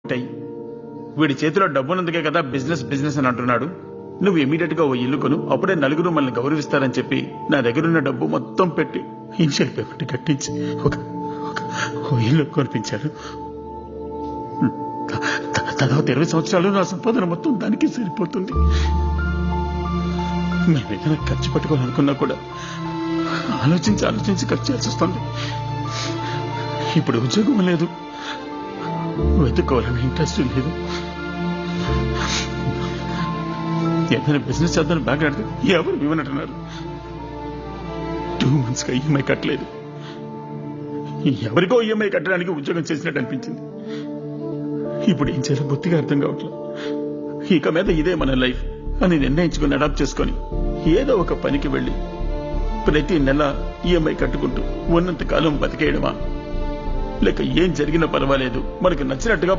ఉంటాయి. వీడి చేతిలో డబ్బున్నందుకే కదా బిజినెస్ బిజినెస్ అని అంటున్నాడు. నువ్వు ఇమీడియట్ గా ఓ ఇల్లు కొను, అప్పుడే నలుగురు మనల్ని గౌరవిస్తారని చెప్పి నా దగ్గరున్న డబ్బు మొత్తం పెట్టి ఇన్షియల్ పేమెంట్ కట్టించి ఓ ఇల్లు కొనిపించాడు. తర్వాత 20 సంవత్సరాలు నా సంపాదన మొత్తం దానికి సరిపోతుంది. మేము ఏదైనా ఖర్చు పెట్టుకోవాలనుకున్నా కూడా ఆలోచించి ఖర్చు చేయాల్సి వస్తుంది. ఇప్పుడు ఉద్యోగం లేదు, వెతుక్కోవాలని ఇంట్రెస్ట్ లేదు. ఏదైనా బిజినెస్ చేద్దామని బ్యాగ్ ఆడితే ఎవరు ఇవ్వనంటున్నారు. 2 months గా ఈఎంఐ కట్టలేదు. ఎవరికో ఈఎంఐ కట్టడానికి ఉద్యోగం చేసినట్టు అనిపించింది. ఇప్పుడు ఏం చేయాలో బొత్తిగా అర్థం కావట్లేదు. ఇక మీద ఇదే మన లైఫ్ అని నిర్ణయించుకుని అడాప్ట్ చేసుకొని ఏదో ఒక పనికి వెళ్లి ప్రతి నెల ఈఎంఐ కట్టుకుంటూ ఉన్నంత కాలం బతికేయడమా, లేక ఏం జరిగినా పర్వాలేదు మనకు నచ్చినట్టుగా